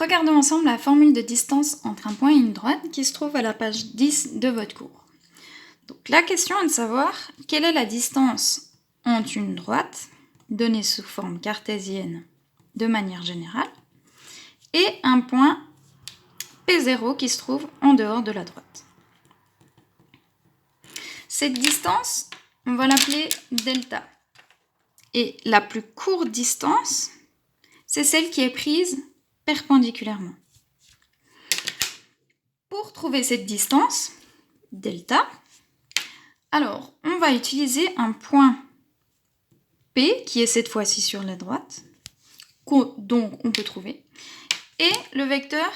Regardons ensemble la formule de distance entre un point et une droite qui se trouve à la page 10 de votre cours. Donc, la question est de savoir quelle est la distance entre une droite, donnée sous forme cartésienne de manière générale, et un point P0 qui se trouve en dehors de la droite. Cette distance, on va l'appeler delta. Et la plus courte distance, c'est celle qui est prise perpendiculairement. Pour trouver cette distance, delta, alors on va utiliser un point P qui est cette fois-ci sur la droite, donc on peut trouver, et le vecteur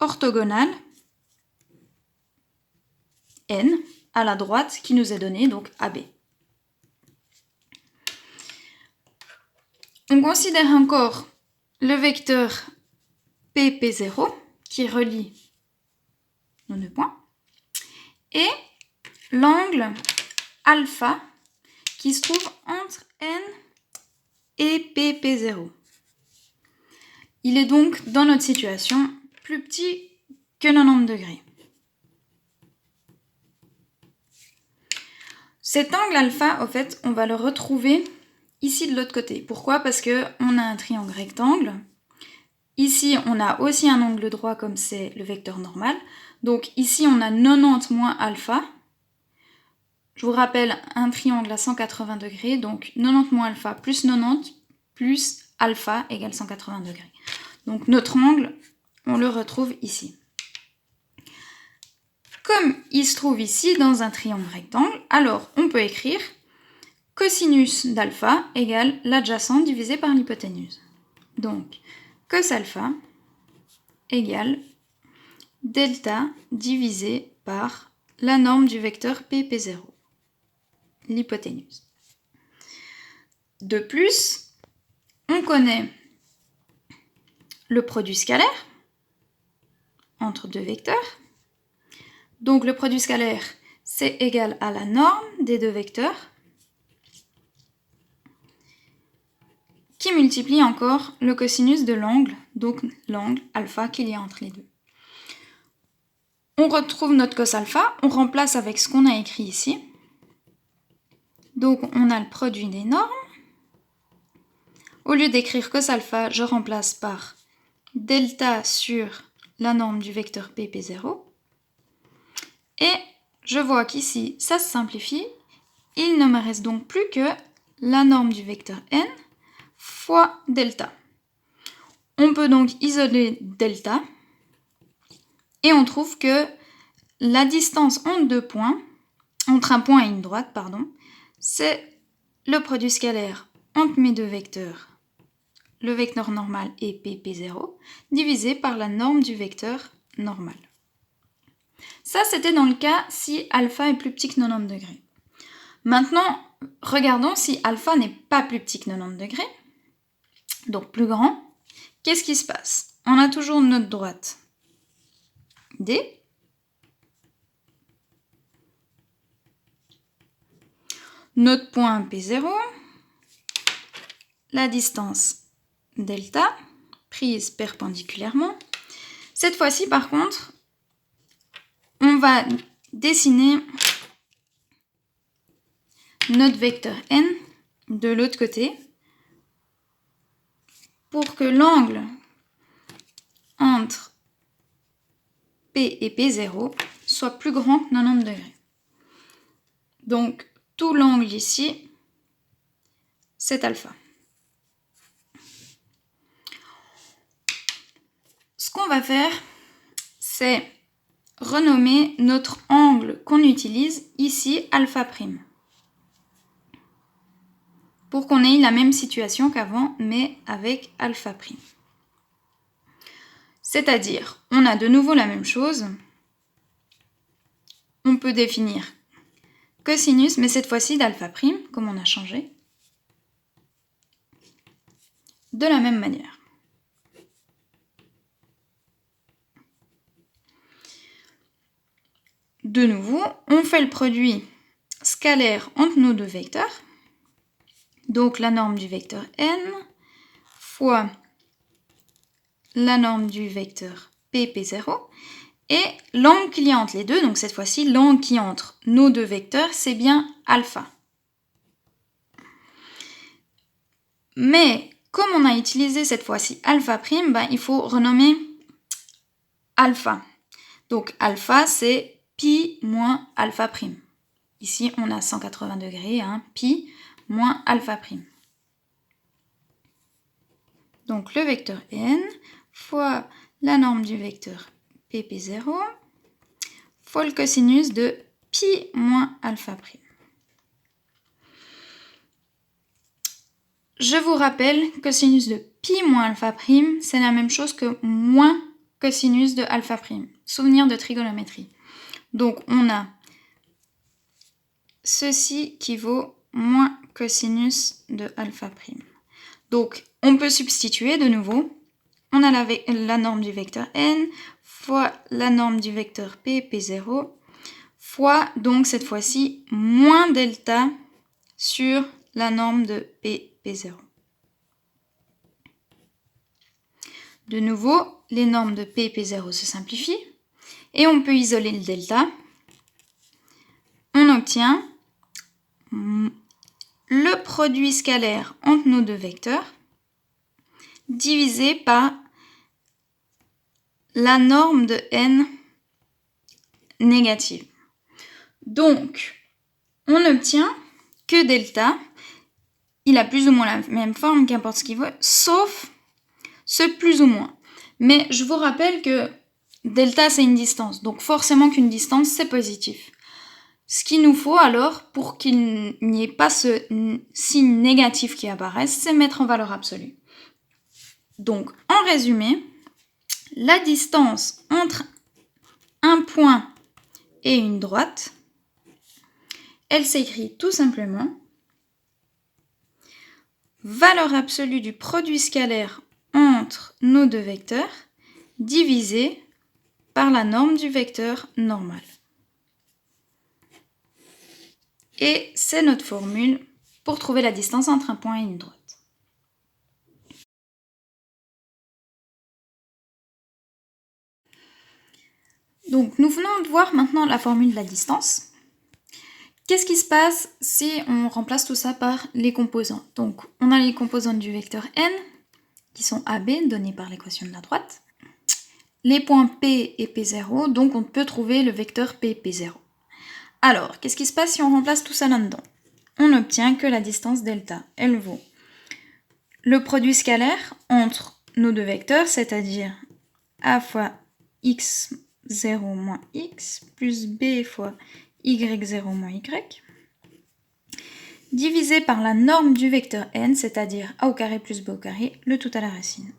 orthogonal n à la droite qui nous est donné, donc AB. On considère encore le vecteur PP0 qui relie nos deux points et l'angle alpha qui se trouve entre N et PP0. Il est donc, dans notre situation, plus petit que 90 degrés. Cet angle alpha, au fait, on va le retrouver ici de l'autre côté. Pourquoi ? Parce qu'on a un triangle rectangle. Ici, on a aussi un angle droit comme c'est le vecteur normal. Donc ici, on a 90 moins alpha. Je vous rappelle, un triangle à 180 degrés, donc 90 moins alpha plus 90 plus alpha égale 180 degrés. Donc notre angle, on le retrouve ici. Comme il se trouve ici dans un triangle rectangle, alors on peut écrire cosinus d'alpha égale l'adjacent divisé par l'hypoténuse. Donc cos alpha égale delta divisé par la norme du vecteur PP0, l'hypoténuse. De plus, on connaît le produit scalaire entre deux vecteurs. Donc le produit scalaire, c'est égal à la norme des deux vecteurs qui multiplie encore le cosinus de l'angle, donc l'angle alpha qu'il y a entre les deux. On retrouve notre cos alpha, on remplace avec ce qu'on a écrit ici. Donc on a le produit des normes. Au lieu d'écrire cos alpha, je remplace par delta sur la norme du vecteur PP0. Et je vois qu'ici, ça se simplifie. Il ne me reste donc plus que la norme du vecteur n fois delta. On peut donc isoler delta et on trouve que la distance entre un point et une droite, c'est le produit scalaire entre mes deux vecteurs, le vecteur normal et PP0, divisé par la norme du vecteur normal. Ça, c'était dans le cas si alpha est plus petit que 90 degrés. Maintenant, regardons si alpha n'est pas plus petit que 90 degrés, donc plus grand. Qu'est-ce qui se passe ? On a toujours notre droite D. Notre point P0, la distance delta, prise perpendiculairement. Cette fois-ci, par contre, on va dessiner notre vecteur n de l'autre côté pour que l'angle entre P et P0 soit plus grand que 90 degrés. Donc, tout l'angle ici, c'est alpha. Ce qu'on va faire, c'est renommer notre angle qu'on utilise ici alpha prime. Pour qu'on ait la même situation qu'avant, mais avec alpha prime. C'est-à-dire, on a de nouveau la même chose. On peut définir cosinus, mais cette fois-ci d'alpha prime, comme on a changé, de la même manière. De nouveau, on fait le produit scalaire entre nos deux vecteurs. Donc la norme du vecteur n fois la norme du vecteur PP0 et l'angle qu'il y a entre les deux, donc cette fois-ci l'angle qui est entre nos deux vecteurs, c'est bien alpha. Mais comme on a utilisé cette fois-ci alpha prime, il faut renommer alpha. Donc alpha c'est pi moins alpha prime. Ici on a 180 degrés, pi moins alpha prime. Donc le vecteur n fois la norme du vecteur pp0 fois le cosinus de pi moins alpha prime. Je vous rappelle que cosinus de pi moins alpha prime, c'est la même chose que moins cosinus de alpha prime. Souvenir de trigonométrie. Donc on a ceci qui vaut moins cosinus de alpha prime. Donc on peut substituer de nouveau. On a la norme du vecteur n fois la norme du vecteur p0 fois donc cette fois-ci moins delta sur la norme de p0. De nouveau, les normes de p0 se simplifient et on peut isoler le delta. On obtient le produit scalaire entre nos deux vecteurs divisé par la norme de n négative. Donc, on obtient que delta, il a plus ou moins la même forme, qu'importe ce qu'il veut, sauf ce plus ou moins. Mais je vous rappelle que delta, c'est une distance, donc forcément qu'une distance, c'est positif. Ce qu'il nous faut alors, pour qu'il n'y ait pas ce signe négatif qui apparaisse, c'est mettre en valeur absolue. Donc, en résumé, la distance entre un point et une droite, elle s'écrit tout simplement valeur absolue du produit scalaire entre nos deux vecteurs divisé par la norme du vecteur normal. Et c'est notre formule pour trouver la distance entre un point et une droite. Donc nous venons de voir maintenant la formule de la distance. Qu'est-ce qui se passe si on remplace tout ça par les composants? Donc on a les composantes du vecteur n qui sont AB données par l'équation de la droite. Les points P et P0, donc on peut trouver le vecteur P0. Alors, qu'est-ce qui se passe si on remplace tout ça là-dedans? On obtient que la distance delta, elle vaut le produit scalaire entre nos deux vecteurs, c'est-à-dire A fois x0 moins x plus b fois y0 moins y, divisé par la norme du vecteur n, c'est-à-dire a au carré plus b au carré, le tout à la racine.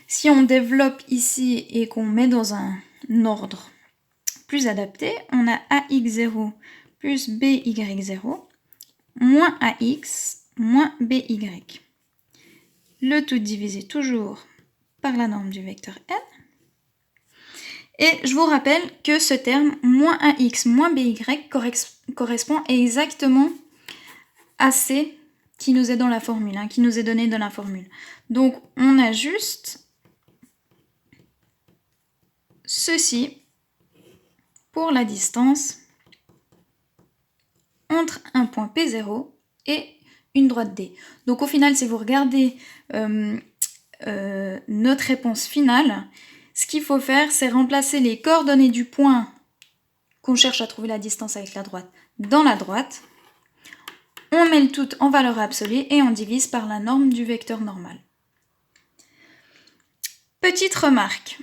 Si on développe ici et qu'on met dans un ordre plus adapté, on a ax0 plus by0 moins ax moins by. Le tout divisé toujours par la norme du vecteur n. Et je vous rappelle que ce terme moins ax moins by correspond exactement à c qui nous est dans la formule, qui nous est donné dans la formule. Donc on a juste ceci pour la distance entre un point P0 et une droite D. Donc au final, si vous regardez notre réponse finale, ce qu'il faut faire, c'est remplacer les coordonnées du point qu'on cherche à trouver la distance avec la droite dans la droite. On met le tout en valeur absolue et on divise par la norme du vecteur normal. Petite remarque.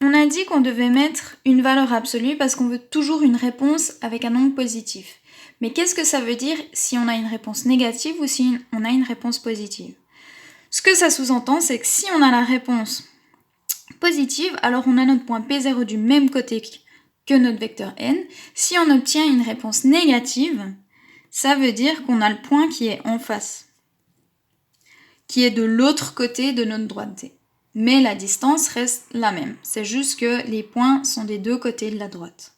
On a dit qu'on devait mettre une valeur absolue parce qu'on veut toujours une réponse avec un nombre positif. Mais qu'est-ce que ça veut dire si on a une réponse négative ou si on a une réponse positive? Ce que ça sous-entend, c'est que si on a la réponse positive, alors on a notre point P0 du même côté que notre vecteur n. Si on obtient une réponse négative, ça veut dire qu'on a le point qui est en face, qui est de l'autre côté de notre droite D. Mais la distance reste la même. C'est juste que les points sont des deux côtés de la droite.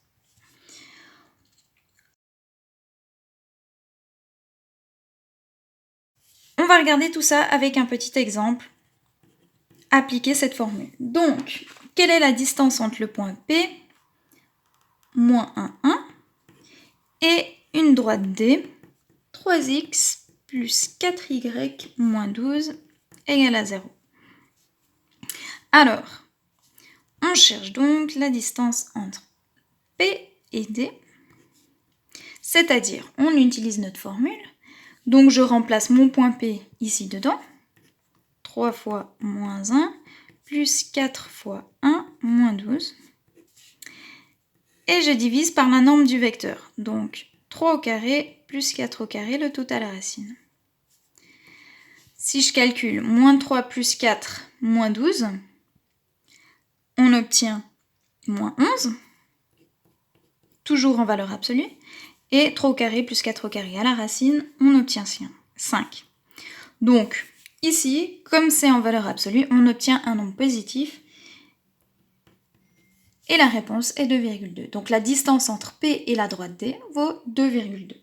On va regarder tout ça avec un petit exemple. Appliquer cette formule. Donc, quelle est la distance entre le point P, moins 1, 1, et une droite D, 3x plus 4y moins 12 égale à 0. Alors, on cherche donc la distance entre P et D, c'est-à-dire on utilise notre formule, donc je remplace mon point P ici dedans, 3 fois moins 1 plus 4 fois 1 moins 12, et je divise par la norme du vecteur, donc 3 au carré plus 4 au carré, le tout à la racine. Si je calcule moins 3 plus 4 moins 12, on obtient moins 11, toujours en valeur absolue, et 3 au carré plus 4 au carré à la racine, on obtient 5. Donc, ici, comme c'est en valeur absolue, on obtient un nombre positif, et la réponse est 2,2. Donc la distance entre P et la droite D vaut 2,2.